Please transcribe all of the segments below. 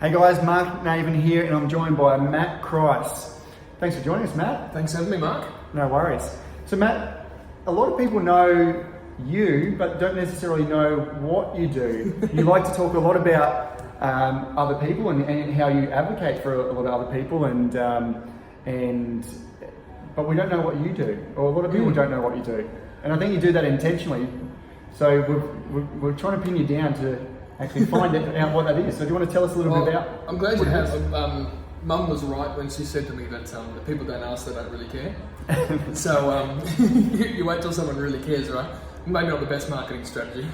Hey guys, Mark Naven here, and I'm joined by Matt Kreis. Thanks for joining us, Matt. Thanks for having me, Mark. No worries. So Matt, a lot of people know you, but don't necessarily know what you do. You like to talk a lot about other people and how you advocate for a lot of other people, but we don't know what you do, or a lot of people don't know what you do. And I think you do that intentionally. So we're trying to pin you down to actually find out what that is. So do you want to tell us a little bit about? I'm glad you have. Mum was right when she said to me that if people don't ask, they don't really care. So you wait till someone really cares, right? Maybe not the best marketing strategy.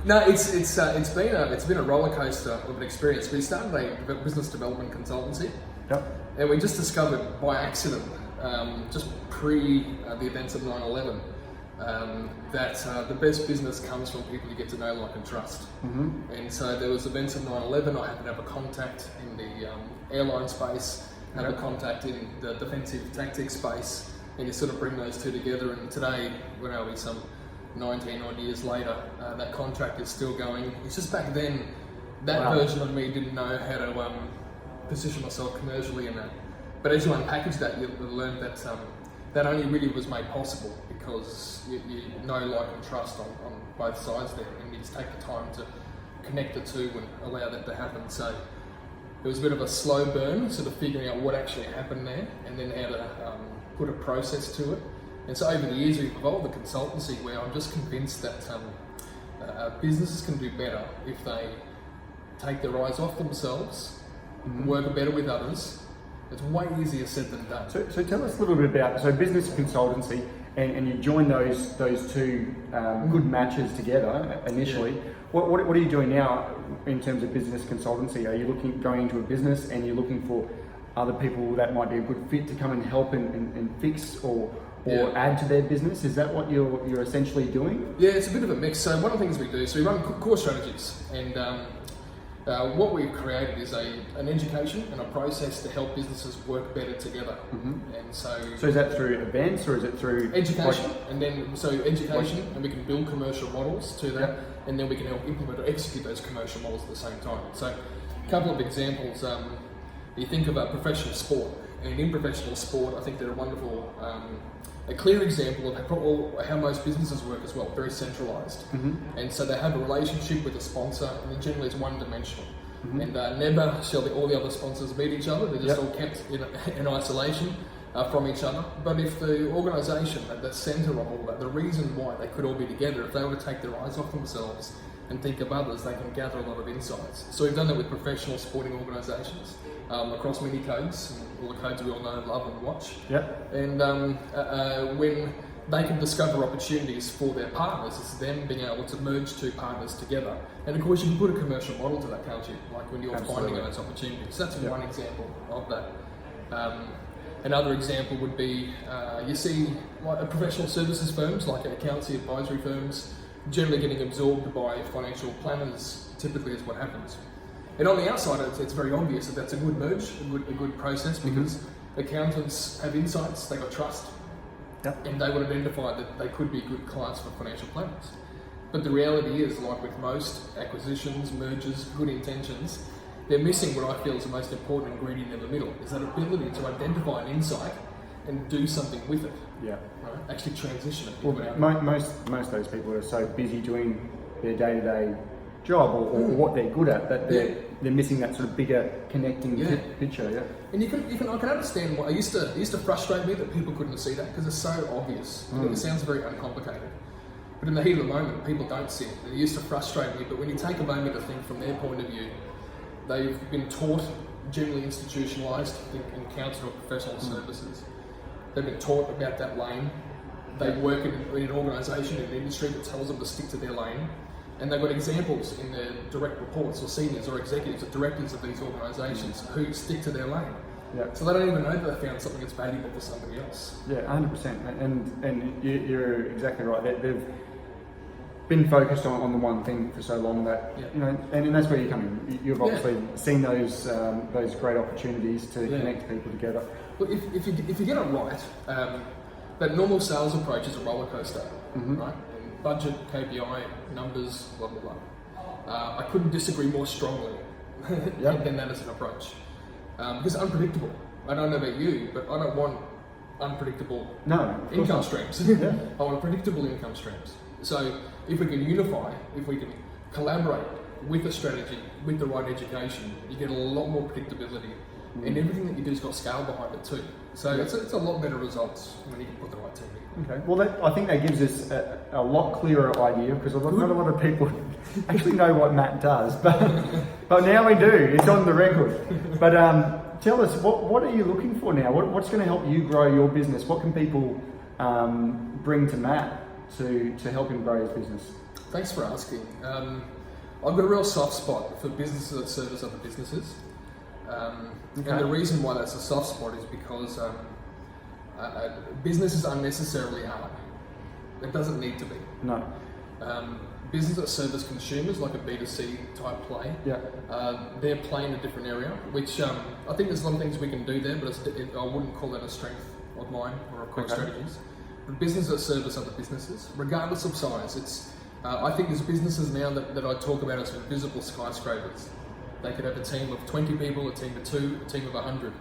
No, it's been a roller coaster of an experience. We started a business development consultancy, and we just discovered by accident, just pre the events of 9/11. That the best business comes from people you get to know, like, and trust. And so there was events of 9/11. I happened to have a contact in the airline space, have a contact in the defensive tactics space, and you sort of bring those two together. And today, when are we, some 19 odd years later, that contract is still going. It's just back then, that version of me didn't know how to position myself commercially in that. But as you unpackage that, you learn that that only really was made possible because you know, like, and trust on both sides there, and you just take the time to connect the two and allow that to happen. So it was a bit of a slow burn, sort of figuring out what actually happened there, and then how to put a process to it. And so over the years we've evolved the consultancy, where I'm just convinced that businesses can do better if they take their eyes off themselves, work better with others. It's way easier said than done. So tell us a little bit about business consultancy, and you join those two good matches together initially. Yeah. What are you doing now in terms of business consultancy? Are you going into a business and you're looking for other people that might be a good fit to come and help and fix or add to their business? Is that what you're essentially doing? Yeah, it's a bit of a mix. So one of the things we do, so we run core strategies, and what we've created is an education and a process to help businesses work better together. And so is that through events, or is it through education? And then education, and we can build commercial models to that, and then we can help implement or execute those commercial models at the same time. So a couple of examples. You think about professional sport, and in professional sport, I think they're a wonderful, a clear example of how most businesses work as well, very centralised. And so they have a relationship with a sponsor, and generally it's one-dimensional. And never shall all the other sponsors meet each other. They're just all kept in isolation from each other. But if the organisation at the centre of all that, the reason why they could all be together, if they were to take their eyes off themselves and think of others, they can gather a lot of insights. So we've done that with professional sporting organisations across many codes, and all the codes we all know, love and watch. And when they can discover opportunities for their partners, it's them being able to merge two partners together. And of course you can put a commercial model to that, can't you? Like when you're finding those opportunities. So that's one example of that. Another example would be, you see like professional services firms, like accountancy advisory firms, generally getting absorbed by financial planners, typically is what happens. And on the outside, it's very obvious that that's a good merge, a good process, because accountants have insights, they've got trust, and they would identify that they could be good clients for financial planners. But the reality is, like with most acquisitions, mergers, good intentions, they're missing what I feel is the most important ingredient in the middle, is that ability to identify an insight and do something with it. Right? Actually transition it. Well, most of those people are so busy doing their day-to-day job or what they're good at that they're missing that sort of bigger connecting picture. And I can understand why. It used to frustrate me that people couldn't see that, because it's so obvious. It sounds very uncomplicated. But in the heat of the moment, people don't see it. It used to frustrate me, but when you take a moment to think from their point of view, they've been taught, generally institutionalised, in counsel or professional services. They've been taught about that lane. They work in an organisation, in an industry that tells them to stick to their lane. And they've got examples in their direct reports, or seniors or executives or directors of these organisations who stick to their lane. So they don't even know that they found something that's valuable for somebody else. 100%. And you're exactly right. They've been focused on the one thing for so long that and that's where you come in. You've obviously seen those great opportunities to connect people together. Well, if you get it right, that normal sales approach is a roller coaster, right? And budget, KPI, numbers, blah blah blah. I couldn't disagree more strongly than that as an approach. Because it's unpredictable. I don't know about you, but I don't want unpredictable income streams. I want predictable income streams. So if we can unify, if we can collaborate with a strategy, with the right education, you get a lot more predictability. And everything that you do has got scale behind it too. So it's a lot better results when you can put the right team in. Okay. Well, I think that gives us a lot clearer idea, because not a lot of people actually know what Matt does, but now we do. It's on the record. But tell us, what are you looking for now? What's going to help you grow your business? What can people bring to Matt to help him grow his business? Thanks for asking. I've got a real soft spot for businesses that service other businesses. And the reason why that's a soft spot is because business is unnecessarily hard. It doesn't need to be. No. Business that service consumers, like a B2C type play, they're playing a different area, which I think there's a lot of things we can do there, but I wouldn't call that a strength of mine or a core strategies. But business that service other businesses, regardless of size, I think there's businesses now that I talk about as invisible skyscrapers. They could have a team of 20 people, a team of 2, a team of 100.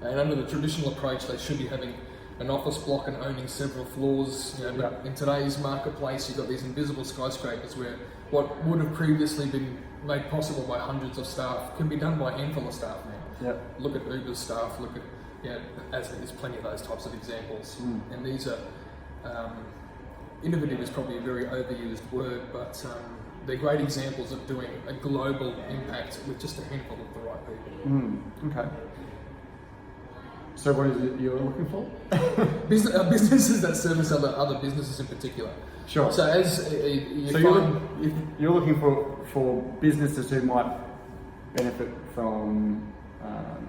And under the traditional approach, they should be having an office block and owning several floors. But in today's marketplace, you've got these invisible skyscrapers where what would have previously been made possible by hundreds of staff can be done by a handful of staff now. Look at Uber's staff, look at, as there's plenty of those types of examples. And these are, innovative is probably a very overused word, but they're great examples of doing a global impact with just a handful of the right people. Okay. So what is it you're looking for? Businesses that service other businesses in particular. Sure. So as you're looking for businesses who might benefit from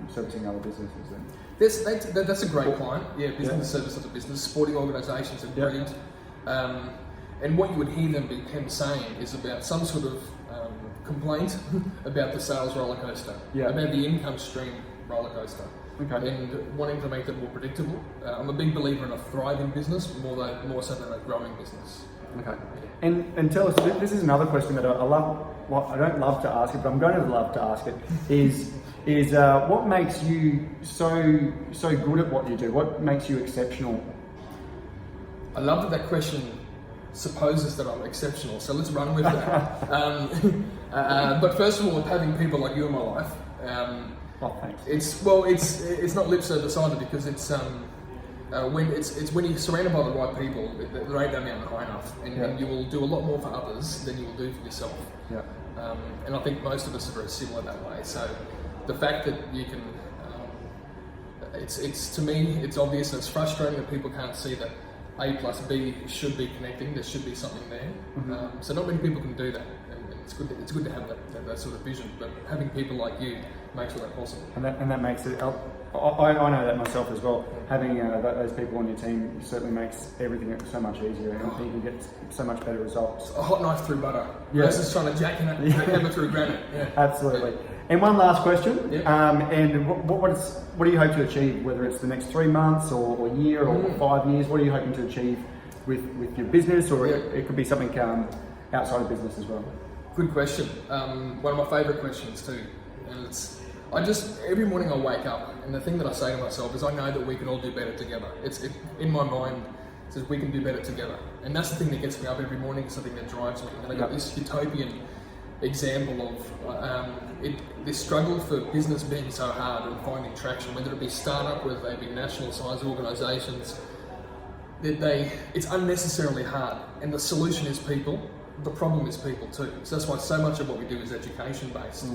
servicing other businesses then? That's a great client. Business service other business. Sporting organisations are brilliant. And what you would hear them saying is about some sort of complaint about the sales roller coaster, about the income stream roller coaster, and wanting to make that more predictable. I'm a big believer in a thriving business more so than a growing business. Okay. And tell us, this is another question that I love. Well, I don't love to ask it, but I'm going to love to ask it. Is what makes you so good at what you do? What makes you exceptional? I love that question supposes that I'm exceptional, so let's run with that. But first of all, with having people like you in my life, thanks. It's not lip service either, because it's when you're surrounded by the right people, the rate down mountain high enough, and you will do a lot more for others than you will do for yourself. And I think most of us are very similar that way. So the fact that you can, it's to me, it's obvious and it's frustrating that people can't see that A plus B should be connecting. There should be something there. So not many people can do that, and it's good to have that sort of vision. But having people like you makes all that possible. And that makes it. I know that myself as well. Having those people on your team certainly makes everything so much easier, and people get so much better results. A hot knife through butter versus trying to jackhammer through granite. Absolutely. And one last question. And what do you hope to achieve? Whether it's the next 3 months or a year or 5 years, what are you hoping to achieve with your business, or it could be something outside of business as well? Good question. One of my favourite questions too, and it's. Every morning I wake up, and the thing that I say to myself is I know that we can all do better together. In my mind, it says we can do better together. And that's the thing that gets me up every morning, something that drives me. And I got this utopian example of this struggle for business being so hard and finding traction, whether it be startup, whether they be national size organisations, it's unnecessarily hard. And the solution is people. The problem is people too. So that's why so much of what we do is education based,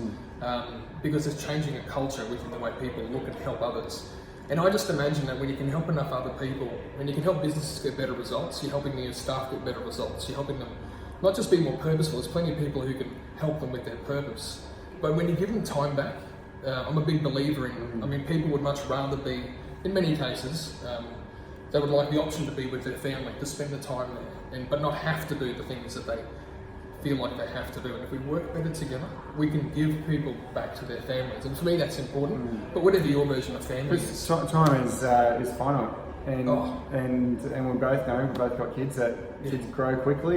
because it's changing a culture within the way people look and help others. And I just imagine that when you can help enough other people, when you can help businesses get better results, you're helping your staff get better results, you're helping them not just be more purposeful. There's plenty of people who can help them with their purpose, but when you give them time back, I'm a big believer in, people would much rather be, in many cases, they would like the option to be with their family, to spend the time there, but not have to do the things that they feel like they have to do. And if we work better together, we can give people back to their families. And for me, that's important. But whatever your version of family is, time is finite, and we both know, we've both got kids that kids grow quickly.